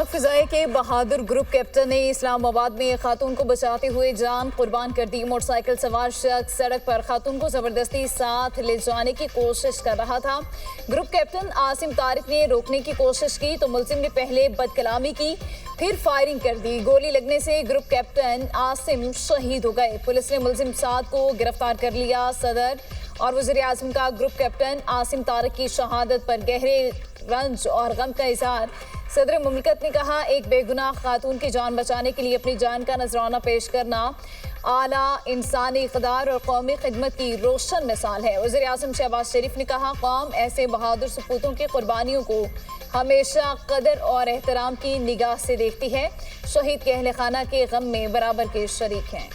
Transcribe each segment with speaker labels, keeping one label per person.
Speaker 1: पाक फिजाए के बहादुर group captain ने इस्लामाबाद में खातून को बचाते हुए जान कुर्बान कर दी। मोटरसाइकिल सवार शख्स सड़क पर खातून को जबरदस्ती साथ ले जाने की कोशिश कर रहा था। ग्रुप कैप्टन आसिम तारिक ने रोकने की कोशिश की तो मुलजिम ने पहले बदकलामी की, फिर फायरिंग कर दी। गोली लगने से ग्रुप कैप्टन आसिम शहीद हो गए। पुलिस ने मुलजिम साद को गिरफ्तार कर लिया। सदर और वज़ीर आज़म का ग्रुप कैप्टन आसिम तारिक की शहादत पर गहरे रंज और गम का इजहार। सदर मुमलिकत ने कहा, एक बेगुनाह खातून की जान बचाने के लिए अपनी जान का नजराना पेश करना आला इंसानी इक़दार और कौमी खिदमत की रोशन मिसाल है। वज़ीर आज़म शहबाज शरीफ ने कहा, कौम ऐसे बहादुर सपूतों की कुर्बानियों को हमेशा कदर और एहतराम की निगाह से देखती है। शहीद के अहले खाना के गम में बराबर के शरीक हैं।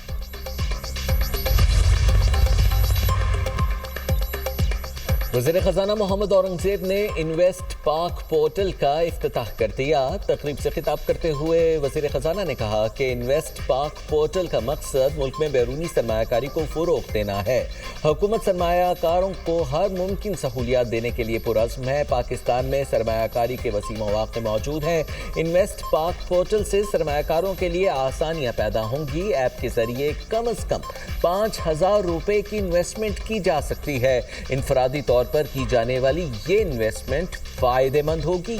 Speaker 2: वज़ीर ख़ज़ाना मोहम्मद औरंगज़ेब ने इन्वेस्ट पाक पोर्टल का इफ्तिताह कर दिया। तकरीब से खिताब करते हुए वज़ीर ख़ज़ाना ने कहा कि इन्वेस्ट पाक पोर्टल का मकसद मुल्क में बैरूनी सरमायाकारी को फ़रोग़ देना है। हुकूमत सरमायाकारों को हर मुमकिन सहूलियात देने के लिए पुरज़्म है। पाकिस्तान में सरमायाकारी के वसी मौक़े मौजूद हैं। इन्वेस्ट पाक पोर्टल से सरमायाकारों के लिए आसानियाँ पैदा होंगी। ऐप के ज़रिए कम अज़ कम 5,000 रुपये की इन्वेस्टमेंट की जा सकती है। इनफरादी तौर पर की जाने वाली ये इन्वेस्टमेंट फायदेमंद होगी।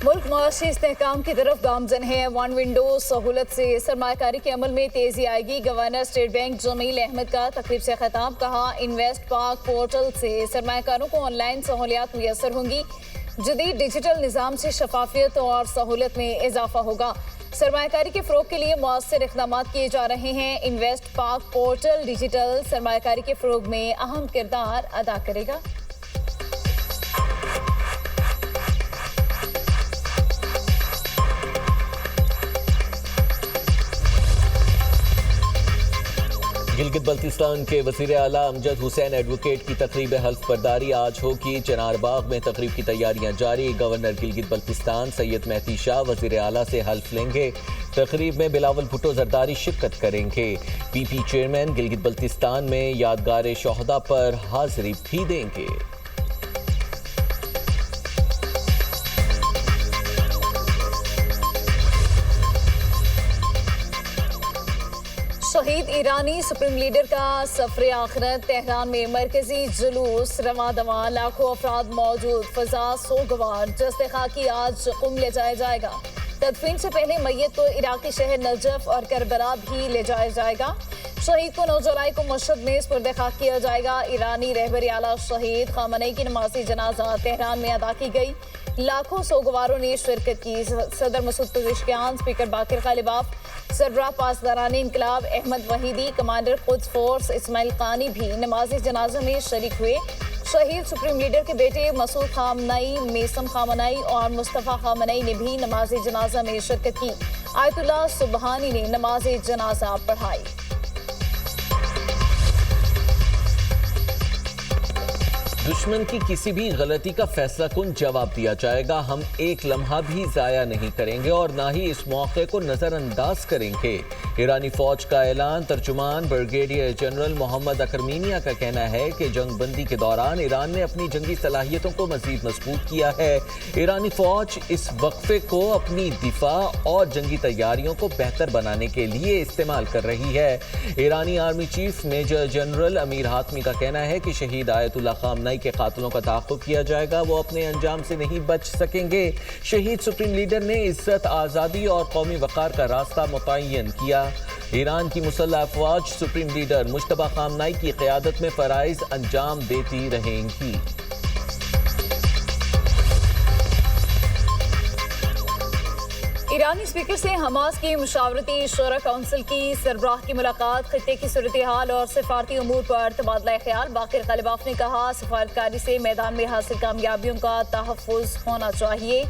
Speaker 1: मुल्क मुआशी इस्तेहकाम की तरफ गामजन है। वन विंडो सहूलत से सरमायाकारी के अमल में तेजी आएगी। Governor state bank Jameel Ahmed का तकरीब से खिताब। कहा, इन्वेस्ट पाक पोर्टल से सरमायाकारों को ऑनलाइन सहूलियात मुयसर होंगी। जदीद डिजिटल निज़ाम से शफाफियत और सहूलत में इजाफा होगा। सरमायाकारी के फ़रोग़ के लिए मौसर इक़दामात किए जा रहे हैं। इन्वेस्ट पाक पोर्टल डिजिटल सरमायाकारी के फ़रोग़ में अहम किरदार अदा करेगा।
Speaker 2: गिलगित बल्तिस्तान के वज़ीर आला अमजद हुसैन एडवोकेट की तकरीब हल्फ बर्दारी आज होगी। चनार बाग में तकरीब की तैयारियां जारी। गवर्नर गिलगित बल्तिस्तान सैयद मेहदी शाह वज़ीर आला से हल्फ लेंगे। तकरीब में बिलावल भुट्टो जरदारी शिरकत करेंगे। पीपी चेयरमैन गिलगित बल्तिस्तान में यादगार शोहदा पर हाजिरी भी देंगे।
Speaker 1: शहीद ईरानी सुप्रीम लीडर का सफर आखिरत। तेहरान में मरकजी जुलूस रवा दवा, लाखों अफराद मौजूद। फजा सोगवार। जस्ते खाकी आज कुम ले जाया जाएगा। तदफीन से पहले मैयत को इराकी शहर नजफ और करबला भी ले जाया जाएगा। शहीद को 9 जुलाई को मशहद में स्पुर्द खाक किया जाएगा। ईरानी रहबर आला शहीद खामनेई की नमाजी जनाजा तेहरान में अदा की गई। लाखों सोगवारों ने शिरकत की। सदर मसूद पज़ेश्कियान, स्पीकर बाकिर ग़ालिबाफ, सरबराह पासदारान इनकलाब Ahmad वहीदी, commander Quds force Ismail क़ानी भी नमाज़ी जनाजा में शरीक हुए। शहीद सुप्रीम लीडर के बेटे मसूद खामनेई, मेसम खामनेई और मुस्तफ़ा खामनेई ने भी नमाज़ी जनाजा में शिरकत की। आयतुल्लाह सुबहानी ने नमाज़ी जनाजा पढ़ाई।
Speaker 2: दुश्मन की किसी भी गलती का फैसला कुन जवाब दिया जाएगा। हम एक लम्हा भी ज़ाया नहीं करेंगे और ना ही इस मौके को नज़रअंदाज करेंगे। ईरानी फौज का ऐलान। तर्जुमान ब्रिगेडियर जनरल मोहम्मद अकरमीनिया का कहना है कि जंग बंदी के दौरान ईरान ने अपनी जंगी सलाहियतों को मज़ीद मजबूत किया है। ईरानी फौज इस वक्फे को अपनी दिफा और जंगी तैयारियों को बेहतर बनाने के लिए इस्तेमाल कर रही है। ईरानी army chief major general Amir Hatami का कहना है कि शहीद आयतुल्लाह खामनेई के कातिलों का ताक़ुब किया जाएगा। वो अपने अंजाम से नहीं बच सकेंगे। शहीद सुप्रीम लीडर ने इज्जत, आज़ादी और कौमी वक़ार का रास्ता मुतय्यन किया। ईरान की मुसल्लह अफ़वाज सुप्रीम लीडर मुज्तबा खामनेई की क़यादत में फ़राइज़ अंजाम देती रहेंगी।
Speaker 1: ईरानी स्पीकर से हमास की मुशावरती शूरा काउंसिल की सरबराह की मुलाकात। खित्ते की सूरत हाल और सिफारती अमूर पर तबादला ख्याल। बाकिर ग़ालिबाफ ने कहा, सफारतकारी से मैदान में हासिल कामयाबियों का तहफ़्फ़ुज़ होना चाहिए।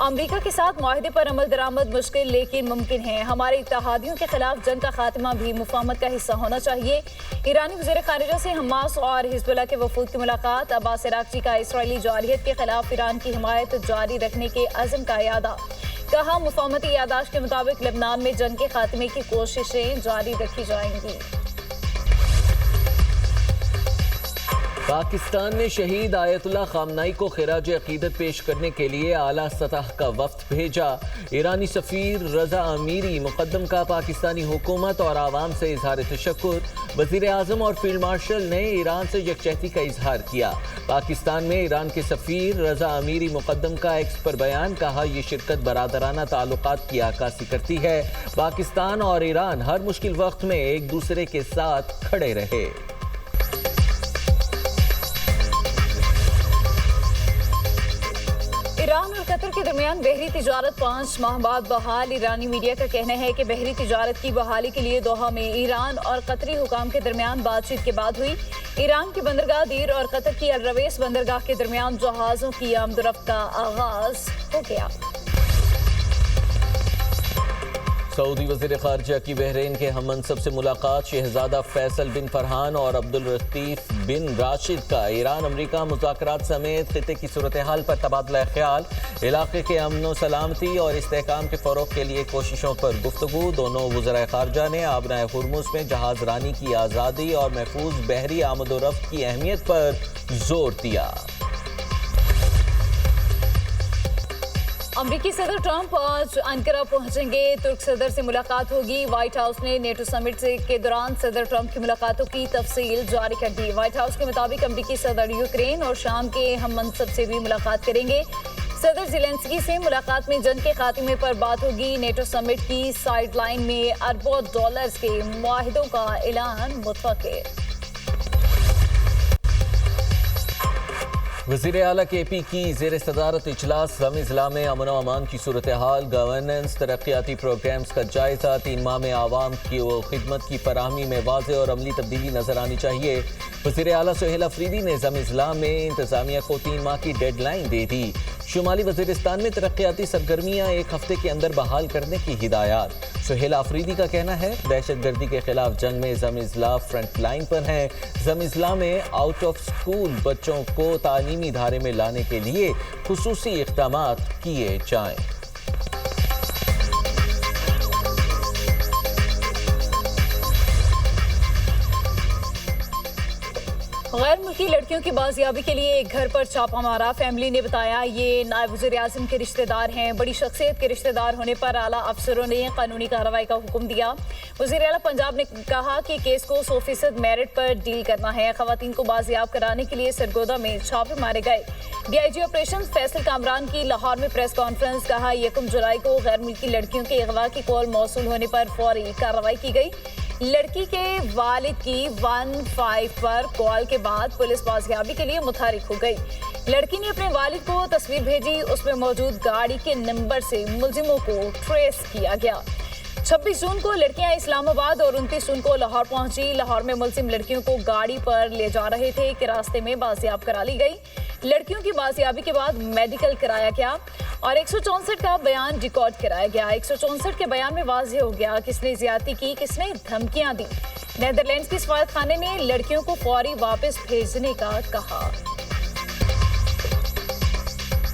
Speaker 1: अमरीका के साथ मुआहदे पर अमल दरामद मुश्किल लेकिन मुमकिन है। हमारे इत्तेहादियों के खिलाफ जंग का खात्मा भी मुफाहमत का हिस्सा होना चाहिए। ईरानी वज़ीर ख़ारिजा से हमास और हिज़्बुल्लाह के वफूद की मुलाकात। अब्बास इराक़ची का इसराइली जारहियत के खिलाफ ईरान की हिमायत जारी रखने के अज़्म का इयादा। कहा, मुफाहमती यादाश्त के मुताबिक लेबनान में जंग के खात्मे की कोशिशें जारी रखी जाएंगी।
Speaker 2: پاکستان نے شہید آیت اللہ خامنائی کو خراج عقیدت پیش کرنے کے لیے اعلیٰ سطح کا وفد بھیجا۔ ایرانی سفیر رضا امیری مقدم کا پاکستانی حکومت اور عوام سے اظہار تشکر۔ وزیر اعظم اور فیلڈ مارشل نے ایران سے یکجہتی کا اظہار کیا۔ پاکستان میں ایران کے سفیر رضا امیری مقدم کا ایکس پر بیان، کہا یہ شرکت برادرانہ تعلقات کی عکاسی کرتی ہے۔ پاکستان اور ایران ہر مشکل وقت میں ایک دوسرے کے ساتھ کھڑے رہے۔
Speaker 1: ایران اور قطر کے درمیان بحری تجارت 5 ماہ بعد بحال۔ ایرانی میڈیا کا کہنا ہے کہ بحری تجارت کی بحالی کے لیے دوحہ میں ایران اور قطری حکام کے درمیان بات چیت کے بعد ہوئی۔ ایران کی بندرگاہ دیر اور قطر کی الرویس بندرگاہ کے درمیان جہازوں کی آمد و رفت کا آغاز ہو گیا۔
Speaker 2: سعودی وزیر خارجہ کی بحرین کے ہم منصب سے ملاقات۔ شہزادہ فیصل بن فرحان اور عبداللطیف بن راشد کا ایران امریکہ مذاکرات سمیت خطے کی صورتحال پر تبادلہ خیال۔ علاقے کے امن و سلامتی اور استحکام کے فروغ کے لیے کوششوں پر گفتگو۔ دونوں وزرائے خارجہ نے آبنائے ہرمز میں جہاز رانی کی آزادی اور محفوظ بحری آمد و رفت کی اہمیت پر زور دیا۔
Speaker 1: امریکی صدر ٹرمپ آج انقرہ پہنچیں گے۔ ترک صدر سے ملاقات ہوگی۔ وائٹ ہاؤس نے نیٹو سمٹ کے دوران صدر ٹرمپ کی ملاقاتوں کی تفصیل جاری کر دی۔ وائٹ ہاؤس کے مطابق امریکی صدر یوکرین اور شام کے ہم منصب سے بھی ملاقات کریں گے۔ صدر زیلنسکی سے ملاقات میں جنگ کے خاتمے پر بات ہوگی۔ نیٹو سمٹ کی سائیڈ لائن میں اربوں ڈالرز کے معاہدوں کا اعلان متفق۔
Speaker 2: وزیر اعلیٰ کے پی کی زیر صدارت اجلاس۔ ضلع میں امن و امان کی صورتحال، گورننس، ترقیاتی پروگرامز کا جائزہ۔ 3 ماہ میں عوام کی خدمت کی فراہمی میں واضح اور عملی تبدیلی نظر آنی چاہیے۔ وزیر اعلیٰ سہیل افریدی نے ضلع میں انتظامیہ کو 3 ماہ کی ڈیڈ لائن دے دی۔ شمالی وزیرستان میں ترقیاتی سرگرمیاں 1 ہفتے کے اندر بحال کرنے کی ہدایات۔ سہیل افریدی کا کہنا ہے دہشت گردی کے خلاف جنگ میں ضلع فرنٹ لائن پر ہیں۔ ضلع میں آؤٹ آف سکول بچوں کو تعلیمی دھارے میں لانے کے لیے خصوصی اقدامات کیے جائیں۔
Speaker 1: غیر ملکی لڑکیوں کی بازیابی کے لیے ایک گھر پر چھاپہ مارا۔ فیملی نے بتایا یہ نائب وزیر اعظم کے رشتہ دار ہیں۔ بڑی شخصیت کے رشتہ دار ہونے پر اعلیٰ افسروں نے قانونی کارروائی کا حکم دیا۔ وزیر اعلیٰ پنجاب نے کہا کہ کیس کو 100% میرٹ پر ڈیل کرنا ہے۔ خواتین کو بازیاب کرانے کے لیے سرگودا میں چھاپے مارے گئے۔ D I G operation Faisal Kamran کی لاہور میں پریس کانفرنس، کہا 1 جولائی کو غیر ملکی لڑکیوں کے اغوا کی کال موصول ہونے پر فوری کارروائی کی گئی۔ لڑکی کے والد کی 15 پر کال کے بعد پولیس بازیابی کے لیے متحرک ہو گئی۔ لڑکی نے اپنے والد کو تصویر بھیجی، اس میں موجود گاڑی کے نمبر سے ملزموں کو ٹریس کیا گیا۔ 26 جون کو لڑکیاں اسلام آباد اور 29 جون کو لاہور پہنچی۔ لاہور میں ملزم لڑکیوں کو گاڑی پر لے جا رہے تھے کہ راستے میں بازیاب کرا لی گئی۔ لڑکیوں کی بازیابی کے بعد میڈیکل کرایا گیا اور 164 کا بیان ریکارڈ کرایا گیا۔ 164 کے بیان میں واضح ہو گیا کس نے زیادتی کی، کس نے دھمکیاں دی۔ نیدرلینڈز کی سفارت خانے نے لڑکیوں کو فوری واپس بھیجنے کا کہا۔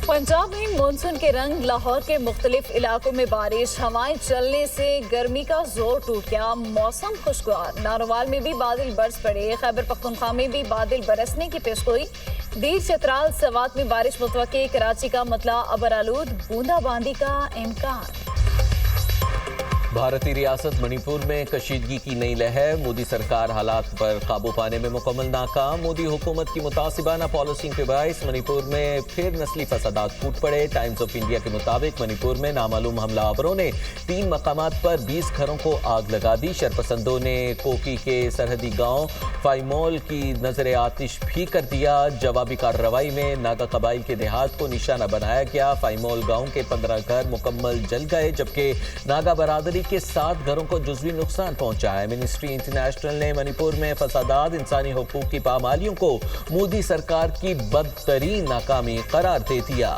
Speaker 1: پنجاب میں مانسون کے رنگ، لاہور کے مختلف علاقوں میں بارش، ہوائیں چلنے سے گرمی کا زور ٹوٹ گیا۔ موسم خوشگوار، ناروال میں بھی بادل برس پڑے۔ خیبر پختونخوا میں بھی بادل برسنے کی پیشگوئی۔ دیر چترال سوات میں بارش متوقع۔ کراچی کا مطلع ابرآلود، بوندا باندی کا امکان۔
Speaker 2: بھارتی ریاست منی پور میں کشیدگی کی نئی لہر، مودی سرکار حالات پر قابو پانے میں مکمل ناکام۔ مودی حکومت کی متعصبانہ پالیسی کے باعث منی پور میں پھر نسلی فسادات پھوٹ پڑے۔ ٹائمز آف انڈیا کے مطابق منی پور میں نامعلوم حملہ آوروں نے 3 مقامات پر 20 گھروں کو آگ لگا دی۔ شرپسندوں نے کوکی کے سرحدی گاؤں فائمول کی نظر آتش بھی کر دیا۔ جوابی کارروائی میں ناگا قبائل کے دیہات کو نشانہ بنایا گیا۔ فائمول گاؤں کے 15 گھر مکمل جل گئے، جبکہ ناگا برادری کے 7 گھروں کو جزوی نقصان پہنچا ہے۔ منسٹری انٹرنیشنل نے منی پور میں فسادات، انسانی حقوق کی پامالیوں کو مودی سرکار کی بدترین ناکامی قرار دے دیا۔